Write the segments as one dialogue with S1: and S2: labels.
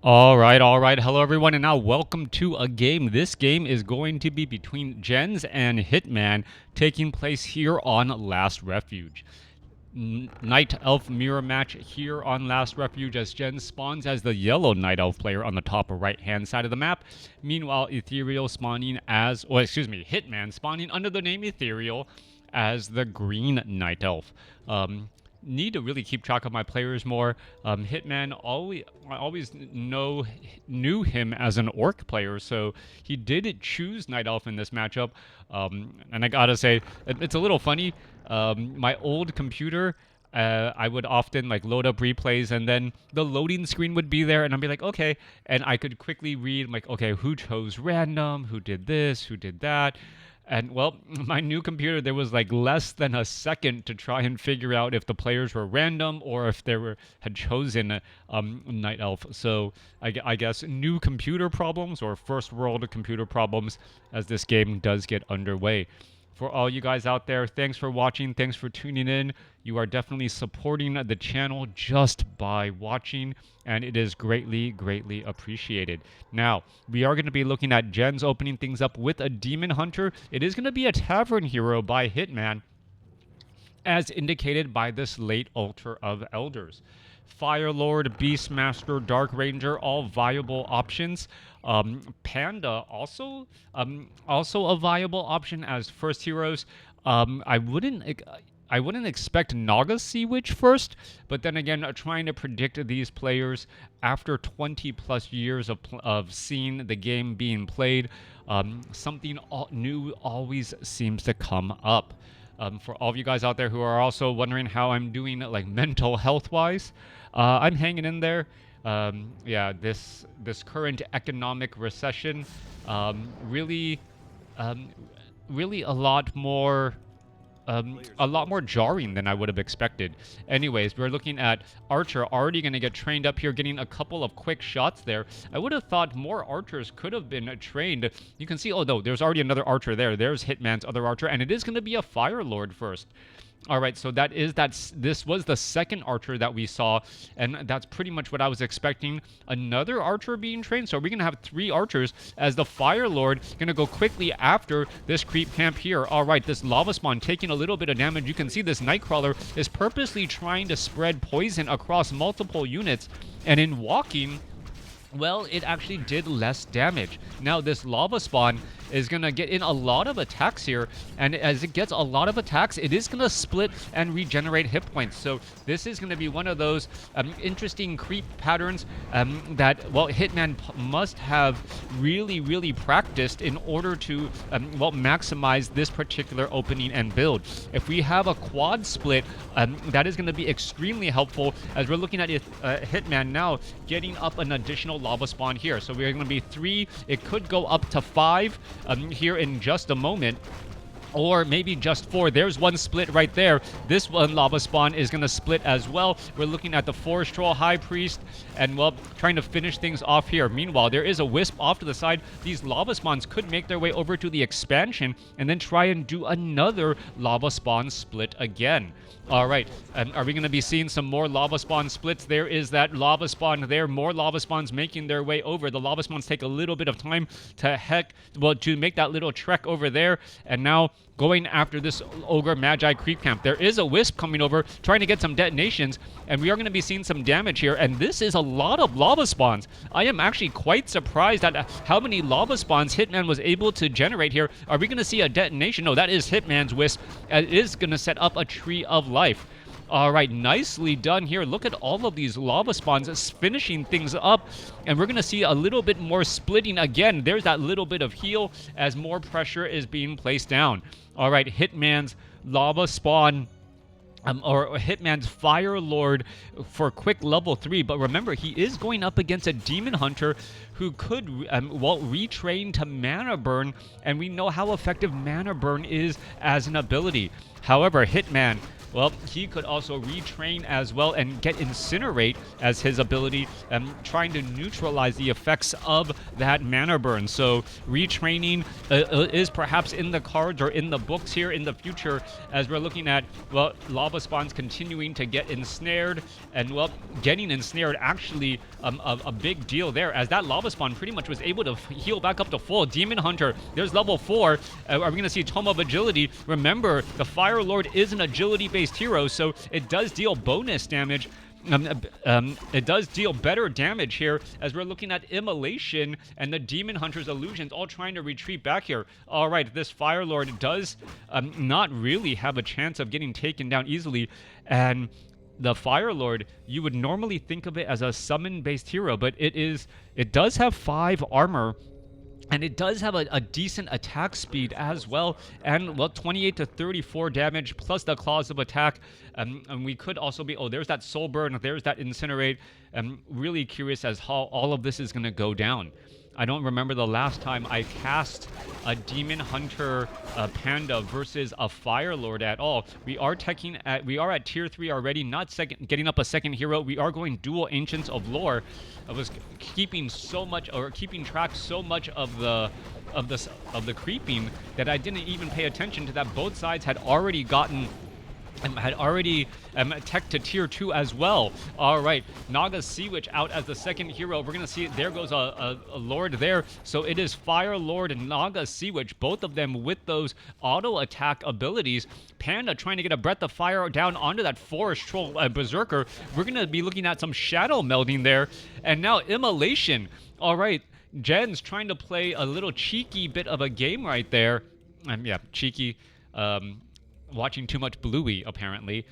S1: All right, all right. Hello, everyone, and now welcome to a game. This game is going to be between Jens and Hitman, taking place here on Last Refuge. Night Elf mirror match here on Last Refuge as Jens spawns as the yellow Night Elf player on the top right-hand side of the map. Meanwhile, Ethereal spawning as, Hitman spawning under the name Ethereal as the green Night Elf. Need to really keep track of my players more. Hitman I always knew him as an orc player, so he did choose Night Elf in this matchup. And I gotta say, it's a little funny. My old computer, I would often like load up replays, and then the loading screen would be there, and I'd be like, okay, and I could quickly read like, okay, who chose random, who did this, who did that. And well, my new computer, there was like less than a second to try and figure out if the players were random or if had chosen Night Elf. So I guess new computer problems or first world computer problems as this game does get underway. For all you guys out there, thanks for watching. Thanks for tuning in. You are definitely supporting the channel just by watching, and it is greatly, greatly appreciated. Now, we are going to be looking at Jens opening things up with a Demon Hunter. It is going to be a Tavern Hero by Hitman, as indicated by this late Altar of Elders. Firelord, Beastmaster, Dark Ranger, all viable options. Panda also a viable option as first heroes. I wouldn't expect Naga Sea Witch first, but then again, trying to predict these players after 20 plus years of seeing the game being played, something new always seems to come up. For all of you guys out there who are also wondering how I'm doing, like mental health wise, I'm hanging in there. Yeah, this current economic recession, really a lot more jarring than I would have expected. Anyways, we're looking at Archer already going to get trained up here, getting a couple of quick shots there. I would have thought more Archers could have been trained. You can see, oh no, there's already another Archer there. There's Hitman's other Archer, and it is going to be a Fire Lord first. All right, so this was the second Archer that we saw, and that's pretty much what I was expecting. Another Archer being trained, so we're going to have 3 Archers as the Fire Lord going to go quickly after this creep camp here. All right, this Lava Spawn taking a little bit of damage. You can see this Nightcrawler is purposely trying to spread poison across multiple units, and in walking, well, it actually did less damage. Now, this Lava Spawn is going to get in a lot of attacks here, and as it gets a lot of attacks, it is going to split and regenerate hit points. So this is going to be one of those interesting creep patterns that, well, Hitman must have really, really practiced in order to, well, maximize this particular opening and build. If we have a quad split, that is going to be extremely helpful, as we're looking at Hitman now getting up an additional Lava Spawn here. So we're going to be 3. It could go up to 5 here in just a moment, or maybe just 4. There's one split right there. This one Lava Spawn is going to split as well. We're looking at the Forest Troll High Priest, and, well, trying to finish things off here. Meanwhile, there is a Wisp off to the side. These Lava Spawns could make their way over to the expansion and then try and do another Lava Spawn split again. All right, are we going to be seeing some more Lava Spawn splits? There is that Lava Spawn there. More Lava Spawns making their way over. The Lava Spawns take a little bit of time to make that little trek over there. And now going after this Ogre Magi Creep Camp. There is a Wisp coming over, trying to get some detonations, and we are going to be seeing some damage here. And this is a lot of Lava Spawns. I am actually quite surprised at how many Lava Spawns Hitman was able to generate here. Are we going to see a detonation? No, that is Hitman's Wisp. It is going to set up a Tree of Life. All right, nicely done here. Look at all of these Lava Spawns finishing things up, and we're going to see a little bit more splitting again. There's that little bit of heal as more pressure is being placed down. All right, Hitman's Lava Spawn, or Hitman's Fire Lord for quick level 3. But remember, he is going up against a Demon Hunter who could, well, retrain to Mana Burn, and we know how effective Mana Burn is as an ability. However, Hitman well, he could also retrain as well and get Incinerate as his ability, trying to neutralize the effects of that mana burn. So retraining is perhaps in the cards or in the books here in the future, as we're looking at, well, Lava Spawns continuing to get ensnared, and well, getting ensnared actually a big deal there, as that Lava Spawn pretty much was able to heal back up to full. Demon Hunter, there's level 4. Are we going to see Tome of Agility? Remember, the Fire Lord is an agility-based hero, so it does deal bonus damage. It does deal better damage here, as we're looking at Immolation and the Demon Hunter's illusions all trying to retreat back here. All right, this Fire Lord does not really have a chance of getting taken down easily, and the Fire Lord, you would normally think of it as a summon-based hero, but it does have 5 armor, and it does have a decent attack speed as well, and well, 28 to 34 damage plus the claws of attack. And we could also be, oh, there's that Soul Burn, there's that Incinerate. I'm really curious as how all of this is going to go down. I don't remember the last time I cast a Demon Hunter Panda versus a Fire Lord at all. We are at tier 3 already, not getting up a second hero. We are going dual Ancients of Lore. I was keeping track so much of the creeping that I didn't even pay attention to that both sides had already gotten tech to tier 2 as well. All right, Naga Sea Witch out as the second hero. We're gonna see, there goes a Lord there. So it is Fire Lord and Naga Sea Witch, both of them with those auto attack abilities. Panda trying to get a Breath of Fire down onto that Forest Troll Berserker. We're gonna be looking at some shadow melding there. And now Immolation. All right, Jen's trying to play a little cheeky bit of a game right there. Yeah, cheeky. Watching too much Bluey, apparently.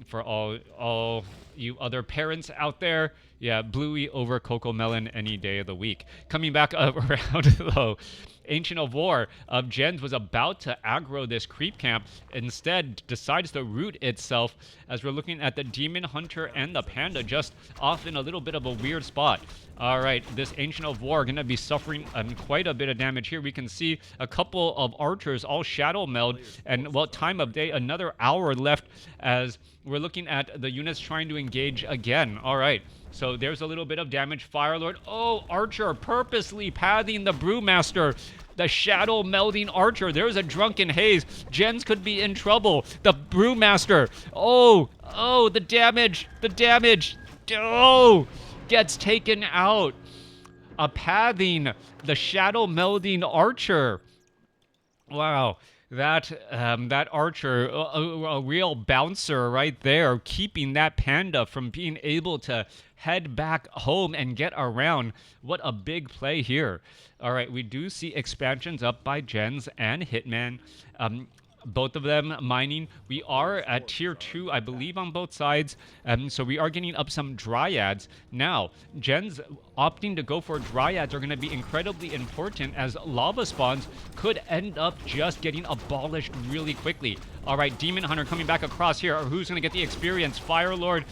S1: For all you other parents out there, yeah, Bluey over Coco Melon any day of the week. Coming back around, though, Ancient of War of Jens was about to aggro this creep camp, instead decides to root itself, as we're looking at the Demon Hunter and the Panda just off in a little bit of a weird spot. All right, this Ancient of War going to be suffering quite a bit of damage here. We can see a couple of archers all shadow meld, and well, time of day, another hour left, as we're looking at the units trying to engage again. All right, so there's a little bit of damage. Fire Lord, oh, Archer purposely pathing the Brewmaster. The shadow melding Archer. There's a Drunken Haze. Jens could be in trouble. The Brewmaster. Oh, the damage. Oh, gets taken out. A pathing the shadow melding Archer. Wow. That Archer, a real bouncer right there, keeping that Panda from being able to head back home and get around. What a big play here. All right, we do see expansions up by Jens and Hitman. Both of them mining. We are at tier 2, I believe, on both sides. So we are getting up some Dryads. Now, Jens opting to go for Dryads are going to be incredibly important, as Lava Spawns could end up just getting abolished really quickly. All right, Demon Hunter coming back across here. Who's going to get the experience? Fire Lord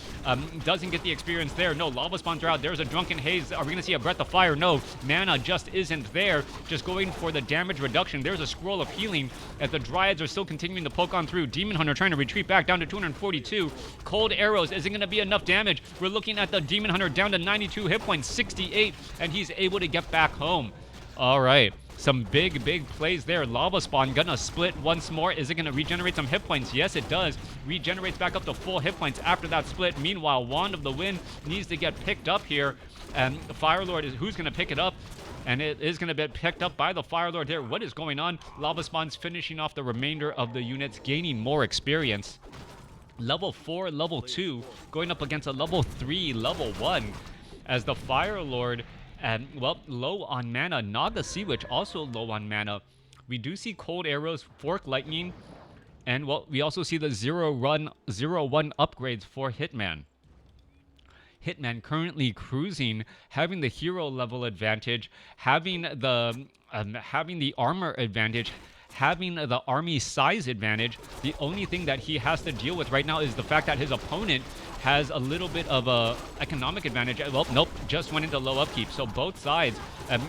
S1: doesn't get the experience there. No, Lava Spawns are out. There's a Drunken Haze. Are we going to see a Breath of Fire? No, mana just isn't there. Just going for the damage reduction. There's a Scroll of Healing, as the Dryads are still continuing to poke on through. Demon Hunter trying to retreat back down to 242. Cold Arrows isn't going to be enough damage. We're looking at the Demon Hunter down to 92 hit points, 68, and he's able to get back home. All right. Some big plays there. Lava Spawn gonna split once more. Is it gonna regenerate some hit points? Yes, it does. Regenerates back up to full hit points after that split. Meanwhile, Wand of the Wind needs to get picked up here. And Fire Lord is who's gonna pick it up. And it is gonna be picked up by the Fire Lord there. What is going on? Lava Spawn's finishing off the remainder of the units, gaining more experience. Level 4, level 2, going up against a level 3, level 1. As the Fire Lord, and well, low on mana. Naga Sea Witch also low on mana. We do see Cold Arrows, Fork Lightning, and well, we also see the 0-1 upgrades for Hitman. Hitman currently cruising, having the hero level advantage, having the armor advantage, having the army size advantage. The only thing that he has to deal with right now is the fact that his opponent has a little bit of a economic advantage. Well, nope, just went into low upkeep. So both sides,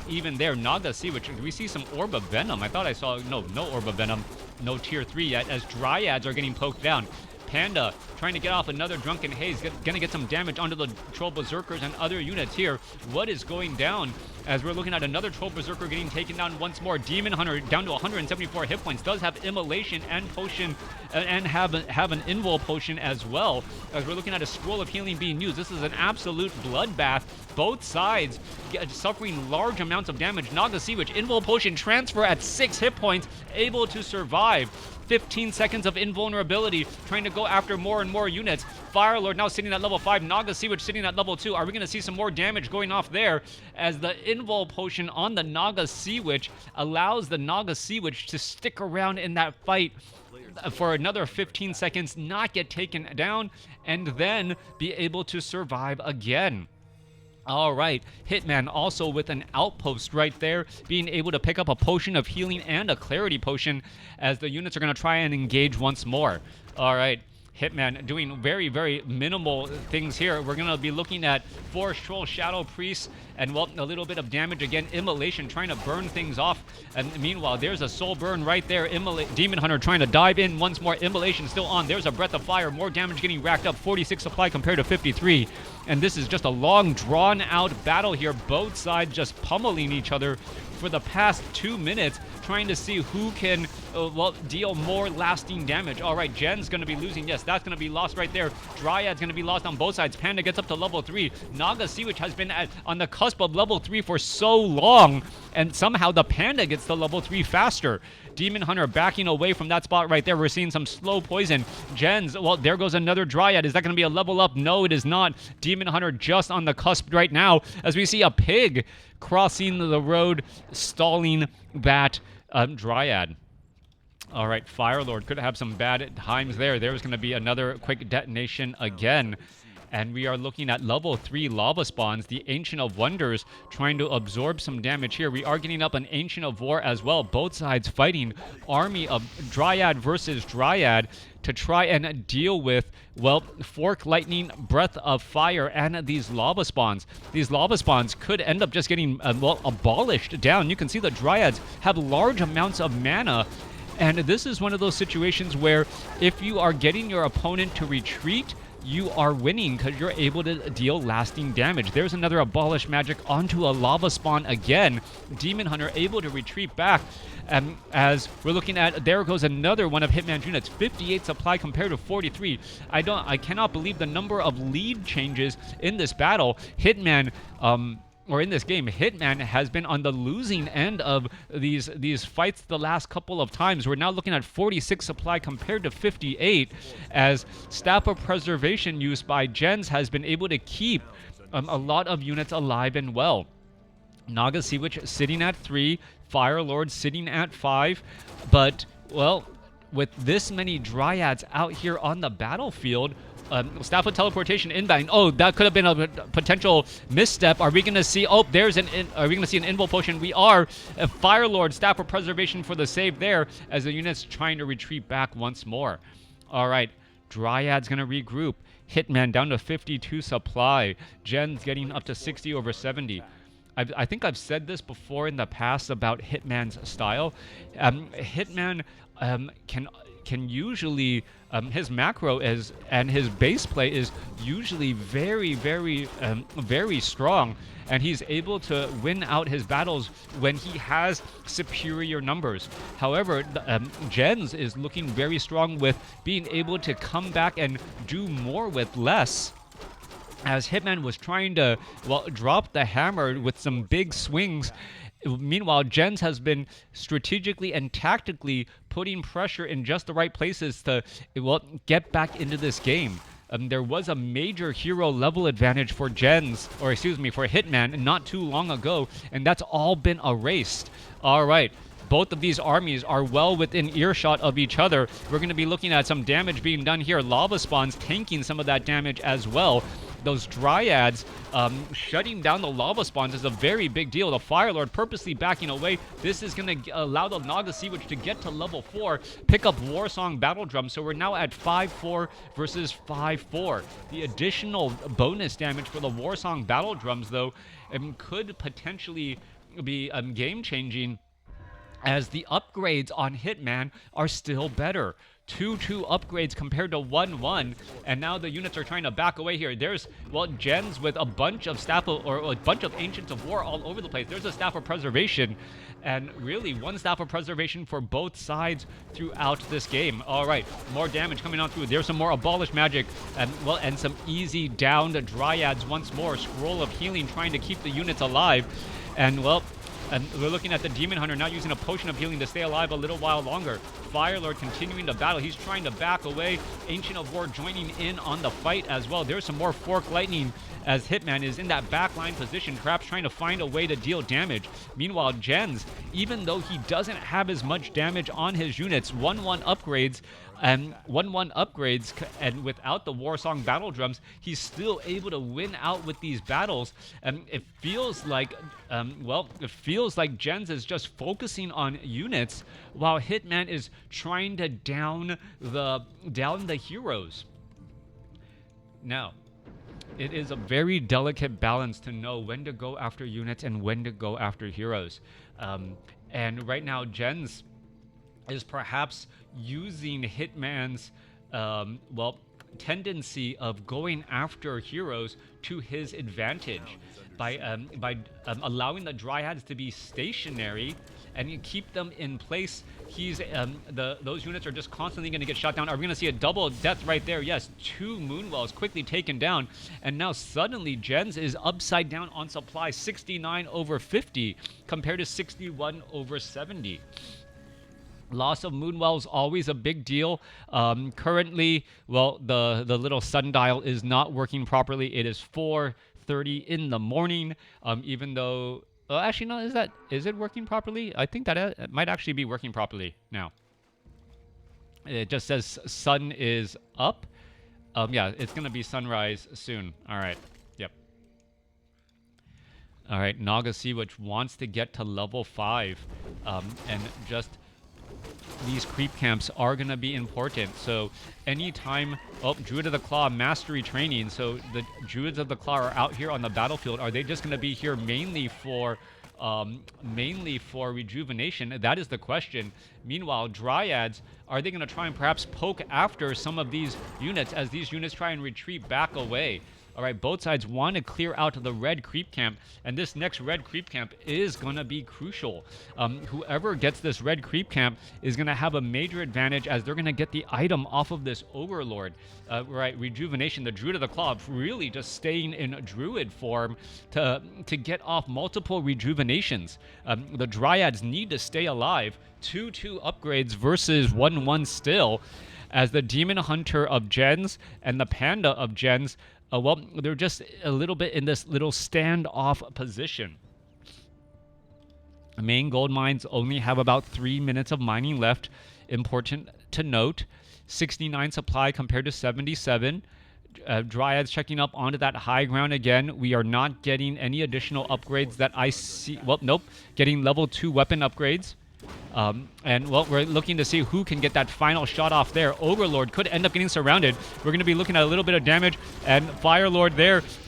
S1: even there, Naga Sea Witch, we see some Orb of Venom. I thought I saw, no Orb of Venom, no tier 3 yet, as Dryads are getting poked down. Panda trying to get off another Drunken Haze, gonna get some damage onto the Troll Berserkers and other units here. What is going down? As we're looking at another Troll Berserker getting taken down once more. Demon Hunter down to 174 hit points. Does have Immolation and Potion, and have an Invul Potion as well. As we're looking at a Scroll of Healing being used. This is an absolute bloodbath. Both sides suffering large amounts of damage. Naga Sea Witch, Invul Potion transfer at 6 hit points. Able to survive. 15 seconds of invulnerability, trying to go after more and more units. Firelord now sitting at level 5, Naga Sea Witch sitting at level 2. Are we going to see some more damage going off there, as the Invul Potion on the Naga Sea Witch allows the Naga Sea Witch to stick around in that fight for another 15 seconds, not get taken down, and then be able to survive again. All right, Hitman also with an outpost right there, being able to pick up a potion of healing and a clarity potion as the units are going to try and engage once more. All right, Hitman doing very, very minimal things here. We're going to be looking at Forest Troll, Shadow Priest, and well, a little bit of damage again. Immolation trying to burn things off. And meanwhile, there's a soul burn right there. Demon Hunter trying to dive in once more. Immolation still on. There's a Breath of Fire. More damage getting racked up. 46 supply compared to 53. And this is just a long, drawn-out battle here. Both sides just pummeling each other for the past 2 minutes, trying to see who can deal more lasting damage. All right, Jen's going to be losing. Yes, that's going to be lost right there. Dryad's going to be lost on both sides. Panda gets up to level 3. Naga Sea Witch has been on the cusp of level 3 for so long, and somehow the Panda gets to level 3 faster. Demon Hunter backing away from that spot right there. We're seeing some slow poison. Jen's, well, there goes another Dryad. Is that going to be a level up? No, it is not. Demon Hunter just on the cusp right now, as we see a pig crossing the road, stalling that Dryad. All right, Firelord could have some bad times there. There's going to be another quick detonation again. And we are looking at level 3 lava spawns, the Ancient of Wonders, trying to absorb some damage here. We are getting up an Ancient of War as well. Both sides fighting army of Dryad versus Dryad to try and deal with, well, Fork Lightning, Breath of Fire, and these lava spawns. These lava spawns could end up just getting, well, abolished down. You can see the Dryads have large amounts of mana. And this is one of those situations where if you are getting your opponent to retreat, you are winning because you're able to deal lasting damage. There's another Abolish Magic onto a lava spawn again. Demon Hunter able to retreat back. As we're looking at, there goes another one of Hitman's units. 58 supply compared to 43. I cannot believe the number of lead changes in this battle. Hitman, or in this game, Hitman has been on the losing end of these fights the last couple of times. We're now looking at 46 supply compared to 58, as Staff of Preservation used by Jens has been able to keep a lot of units alive and well. Naga Sea Witch sitting at 3, Firelord sitting at 5, but, well, with this many Dryads out here on the battlefield, Staff of Teleportation inbound. Oh, that could have been a potential misstep. Are we going to see? Oh, there's are we going to see an Invul Potion? We are. Firelord, Staff of Preservation for the save there, as the unit's trying to retreat back once more. All right, Dryad's going to regroup. Hitman down to 52 supply. Jen's getting up to 60 over 70. I think I've said this before in the past about Hitman's style. Hitman can usually, his macro is, and his base play is usually very, very, very strong, and he's able to win out his battles when he has superior numbers. However, Jens is looking very strong with being able to come back and do more with less, as Hitman was trying to, well, drop the hammer with some big swings. Meanwhile, Jens has been strategically and tactically putting pressure in just the right places to, well, get back into this game. There was a major hero level advantage for Jens, or excuse me, for Hitman not too long ago, and that's all been erased. All right. Both of these armies are well within earshot of each other. We're going to be looking at some damage being done here. Lava spawns tanking some of that damage as well. Those Dryads shutting down the lava spawns is a very big deal. The Firelord purposely backing away. This is going to allow the Naga Sea Witch to get to level 4, pick up Warsong Battle Drum. So we're now at 5-4 versus 5-4. The additional bonus damage for the Warsong Battle Drums, though, could potentially be game-changing, as the upgrades on Hitman are still better. 2-2 upgrades compared to 1-1, and now the units are trying to back away here. There's, well, gens with a bunch of or a bunch of Ancients of War all over the place. There's a Staff of Preservation, and really one Staff of Preservation for both sides throughout this game. All right, more damage coming on through. There's some more Abolish Magic, and, well, and some easy downed Dryads once more. Scroll of Healing trying to keep the units alive, and, well, and we're looking at the Demon Hunter now using a Potion of Healing to stay alive a little while longer. Firelord continuing to battle. He's trying to back away. Ancient of War joining in on the fight as well. There's some more Fork Lightning as Hitman is in that backline position, perhaps trying to find a way to deal damage. Meanwhile, Jens, even though he doesn't have as much damage on his units, 1-1 upgrades, and 1-1 upgrades, and without the Warsong battle drums, he's still able to win out with these battles. And it feels like, it feels like Jens is just focusing on units while Hitman is trying to down the heroes. Now, it is a very delicate balance to know when to go after units and when to go after heroes. And right now, Jens is perhaps using Hitman's, tendency of going after heroes to his advantage by allowing the Dryads to be stationary and you keep them in place. He's those units are just constantly going to get shot down. Are we going to see a double death right there? Yes, 2 Moonwells quickly taken down, and now suddenly Jens is upside down on supply, 69/50 compared to 61/70. Loss of Moonwells always a big deal. Currently, well, the little sundial is not working properly. It is 4:30 in the morning. Even though, actually, no, is it working properly? I think that it might actually be working properly now. It just says sun is up. Yeah, it's gonna be sunrise soon. All right. Yep. All right, Naga Sea, which wants to get to level 5, and just. These creep camps are going to be important. So anytime, Druid of the Claw mastery training. So the Druids of the Claw are out here on the battlefield. Are they just going to be here mainly for rejuvenation? That is the question. Meanwhile, Dryads, are they going to try and perhaps poke after some of these units as these units try and retreat back away? All right, both sides want to clear out the red creep camp, and this next red creep camp is going to be crucial. Whoever gets this red creep camp is going to have a major advantage as they're going to get the item off of this Overlord. Right, Rejuvenation, the Druid of the Claw, really just staying in Druid form to get off multiple rejuvenations. The Dryads need to stay alive. 2-2 upgrades versus 1-1 still, as the Demon Hunter of Jens and the Panda of Jens, they're just a little bit in this little standoff position. Main gold mines only have about 3 minutes of mining left. Important to note, 69 supply compared to 77. Dryads checking up onto that high ground again. We are not getting any additional upgrades that I see. Well, nope. Getting level 2 weapon upgrades. We're looking to see who can get that final shot off there. Overlord could end up getting surrounded. We're going to be looking at a little bit of damage, and Firelord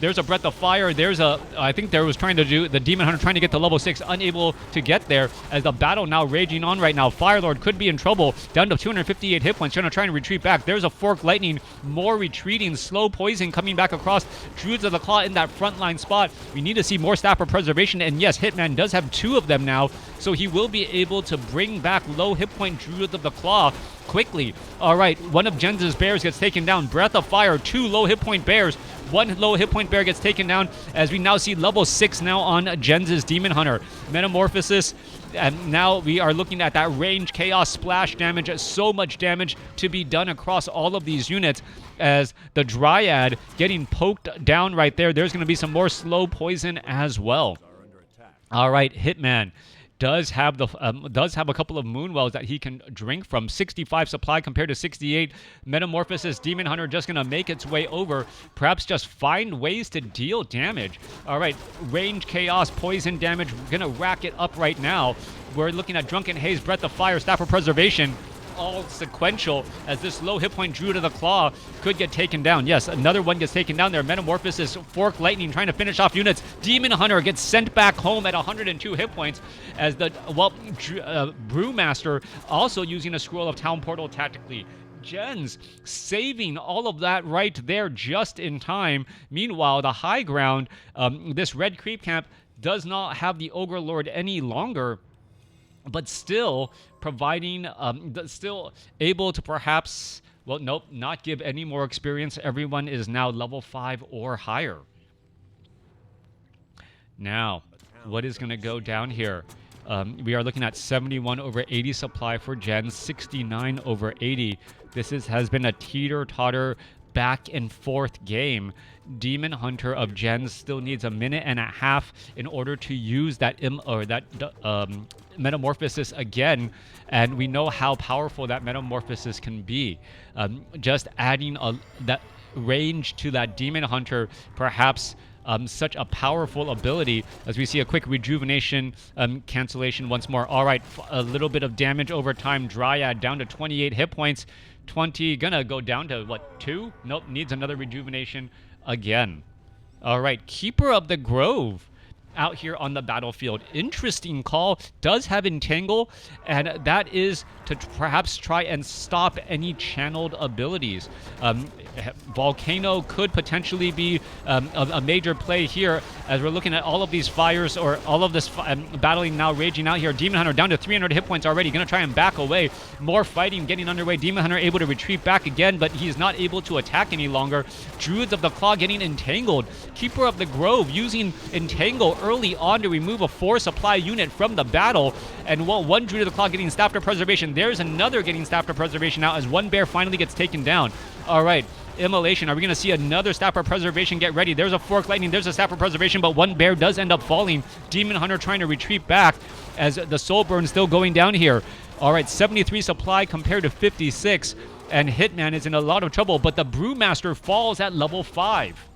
S1: there's a Breath of Fire. I think there was trying to do, the Demon Hunter trying to get to level 6, unable to get there as the battle now raging on right now. Firelord could be in trouble, down to 258 hit points, trying to try and retreat back. There's a Fork Lightning, more retreating, slow poison coming back across. Druids of the Claw in that frontline spot. We need to see more Staff of Preservation, and yes, Hitman does have 2 of them now, so he will be able to bring back low hit point Druid of the Claw quickly. All right, one of Jens's bears gets taken down. Breath of Fire, 2 low hit point bears. 1 low hit point bear gets taken down as we now see level 6 now on Jens's Demon Hunter. Metamorphosis, and now we are looking at that range chaos splash damage. So much damage to be done across all of these units as the Dryad getting poked down right there. There's going to be some more slow poison as well. All right, Hitman does have a couple of Moonwells that he can drink from. 65 supply compared to 68. Metamorphosis Demon Hunter just going to make its way over. Perhaps just find ways to deal damage. All right, range chaos, poison damage, going to rack it up right now. We're looking at Drunken Haze, Breath of Fire, Staff of Preservation, all sequential as this low hit point Druid of the Claw could get taken down. Yes, another one gets taken down there. Metamorphosis, Fork Lightning trying to finish off units. Demon Hunter gets sent back home at 102 hit points as the Brewmaster also using a Scroll of Town Portal tactically. Gens saving all of that right there just in time. Meanwhile, the high ground, this red creep camp does not have the Ogre Lord any longer, but still providing, still able to perhaps, well, nope, not give any more experience. Everyone is now level 5 or higher. Now, what is going to go down here? We are looking at 71 over 80 supply for Gens, 69 over 80. This has been a teeter-totter back and forth game. Demon Hunter of Gens still needs a minute and a half in order to use that metamorphosis again, and we know how powerful that metamorphosis can be. Just adding that range to that Demon Hunter, perhaps such a powerful ability, as we see a quick rejuvenation cancellation once more. All right, a little bit of damage over time. Dryad down to 28 hit points. 20, gonna go down to, what, 2? Nope, needs another rejuvenation again. All right, Keeper of the Grove out here on the battlefield. Interesting call. Does have Entangle, and that is to perhaps try and stop any channeled abilities. Volcano could potentially be a major play here, as we're looking at all of these fires, or all of this battling now raging out here. Demon Hunter down to 300 hit points already. Gonna try and back away. More fighting getting underway. Demon Hunter able to retreat back again, but he's not able to attack any longer. Druids of the Claw getting entangled. Keeper of the Grove using Entangle early on to remove a 4 supply unit from the battle. And well, one Druid of the Claw getting Staff to Preservation. There's another getting Staff to Preservation now, as one bear finally gets taken down. All right. Immolation. Are we going to see another Staff of Preservation? Get ready. There's a Fork Lightning. There's a Staff of Preservation, but one bear does end up falling. Demon Hunter trying to retreat back, as the Soul Burn still going down here. All right, 73 supply compared to 56, and Hitman is in a lot of trouble, but the Brewmaster falls at level 5.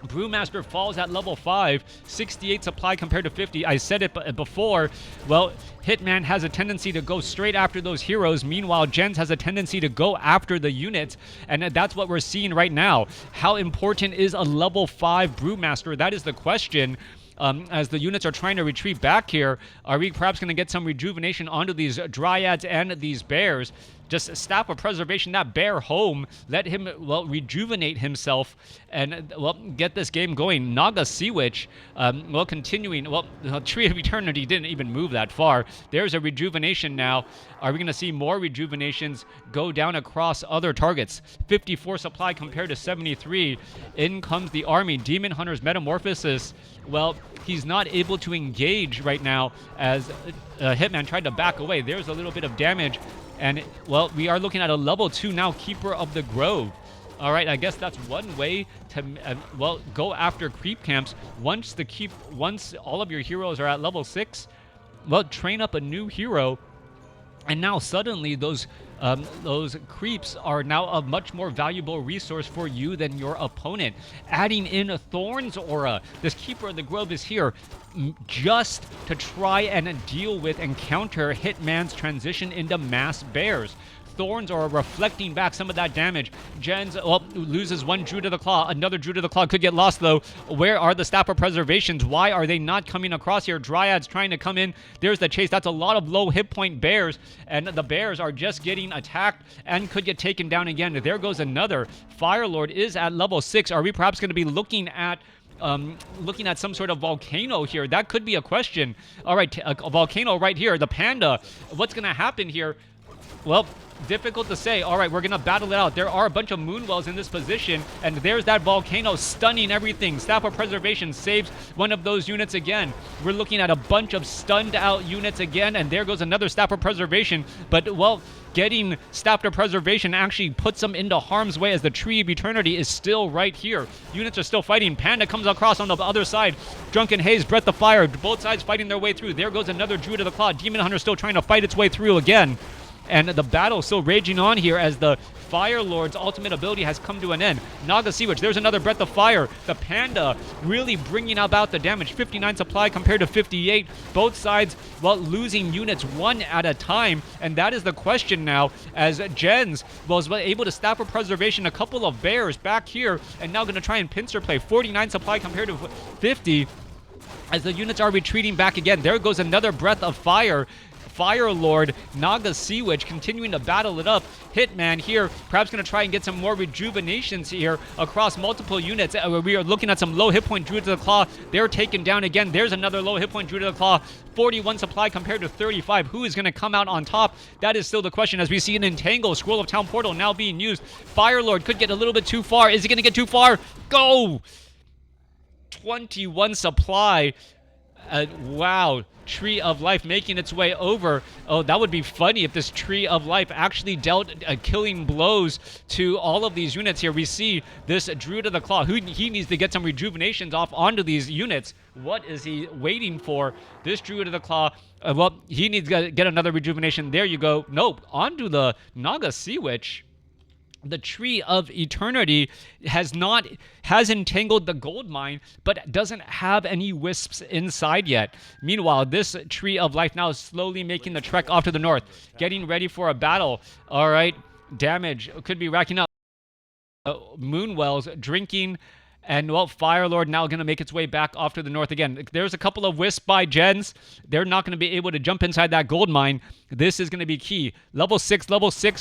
S1: Brewmaster falls at level 5, 68 supply compared to 50. I said it before. Well, Hitman has a tendency to go straight after those heroes. Meanwhile, Gens has a tendency to go after the units, and that's what we're seeing right now. How important is a level 5 Brewmaster? That is the question. As the units are trying to retreat back here, are we perhaps going to get some rejuvenation onto these Dryads and these bears? Just Staff of Preservation that bear home, let him, well, rejuvenate himself, and, well, get this game going. Naga Sea Witch, well, continuing, well, Tree of Eternity didn't even move that far. There's a rejuvenation now. Are we going to see more rejuvenations go down across other targets? 54 supply compared to 73. In comes the army. Demon Hunter's Metamorphosis, well, he's not able to engage right now, as Hitman tried to back away. There's a little bit of damage. And, well, we are looking at a level 2 now, Keeper of the Grove. All right, I guess that's one way to, well, go after creep camps. Once all of your heroes are at level 6, well, train up a new hero. And now suddenly those creeps are now a much more valuable resource for you than your opponent. Adding in a Thorns Aura. This Keeper of the Grove is here just to try and deal with and counter Hitman's transition into mass bears. Thorns are reflecting back some of that damage. Gens, well, loses one Druid of the Claw. Another Druid of the Claw could get lost, though. Where are the Staff of Preservations? Why are they not coming across here? Dryads trying to come in. There's the chase. That's a lot of low hit point bears, and the bears are just getting attacked and could get taken down again. There goes another. Firelord is at level 6. Are we perhaps going to be looking at some sort of volcano here? That could be a question. All right, a volcano right here. The Panda. What's going to happen here? Well, difficult to say. All right, we're going to battle it out. There are a bunch of Moonwells in this position, and there's that volcano stunning everything. Staff of Preservation saves one of those units again. We're looking at a bunch of stunned out units again, and there goes another Staff of Preservation. But, well, getting Staff of Preservation actually puts them into harm's way, as the Tree of Eternity is still right here. Units are still fighting. Panda comes across on the other side. Drunken Haze, Breath of Fire, both sides fighting their way through. There goes another Druid of the Claw. Demon Hunter still trying to fight its way through again. And the battle still raging on here, as the Fire Lord's ultimate ability has come to an end. Naga Sea Witch, there's another Breath of Fire. The Panda really bringing about the damage. 59 supply compared to 58. Both sides, well, losing units one at a time. And that is the question now, as Gens was able to Staff of Preservation a couple of bears back here, and now going to try and pincer play. 49 supply compared to 50. As the units are retreating back again. There goes another Breath of Fire. Fire Lord, Naga Sea Witch continuing to battle it up. Hitman here, perhaps going to try and get some more rejuvenations here across multiple units. We are looking at some low hit point Druid of the Claw. They're taken down again. There's another low hit point Druid of the Claw. 41 supply compared to 35. Who is going to come out on top? That is still the question, as we see an Entangle. Scroll of Town Portal now being used. Fire Lord could get a little bit too far. Is he going to get too far? Go! 21 supply. Wow. Tree of Life making its way over. Oh, that would be funny if this Tree of Life actually dealt killing blows to all of these units here. We see this Druid of the Claw. He needs to get some rejuvenations off onto these units. What is he waiting for? This Druid of the Claw, well, he needs to get another rejuvenation. There you go. Nope. Onto the Naga Sea Witch. The Tree of Eternity has entangled the gold mine, but doesn't have any wisps inside yet. Meanwhile, this Tree of Life now is slowly making the trek off to the north, getting ready for a battle. All right, damage could be racking up. Moonwells drinking. And, well, Firelord now going to make its way back off to the north again. There's a couple of wisps by gens. They're not going to be able to jump inside that gold mine. This is going to be key. Level 6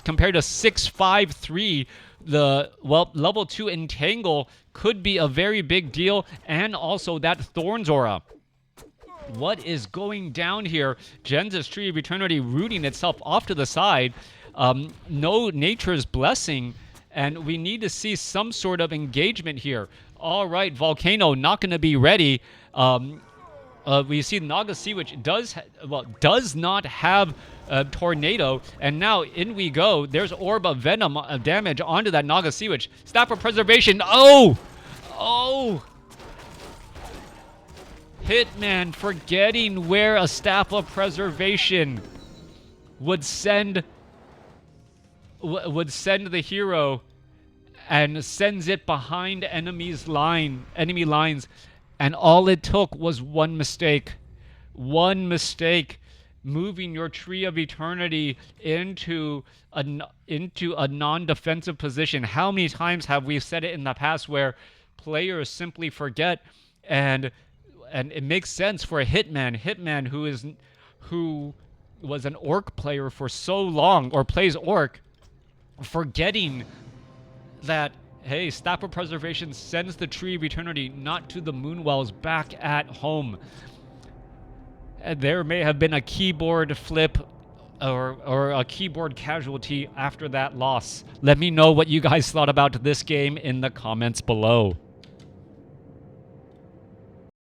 S1: compared to 653. Level 2 Entangle could be a very big deal. And also that Thorns Aura. What is going down here? Gens' Tree of Eternity rooting itself off to the side. No Nature's Blessing. And we need to see some sort of engagement here. All right, Volcano not going to be ready. We see Naga Sea Witch does not have a Tornado, and now in we go. There's Orb of Venom damage onto that Naga Sea Witch. Staff of Preservation. Oh! Hitman forgetting where a Staff of Preservation would send the hero, and sends it behind enemy lines, and all it took was one mistake, moving your Tree of Eternity into a non-defensive position. How many times have we said it in the past where players simply forget, and it makes sense for a Hitman who was an Orc player for so long, or plays Orc, forgetting that, hey, Staff of Preservation sends the Tree of Eternity not to the Moonwells, back at home. And there may have been a keyboard flip or a keyboard casualty after that loss. Let me know what you guys thought about this game in the comments below.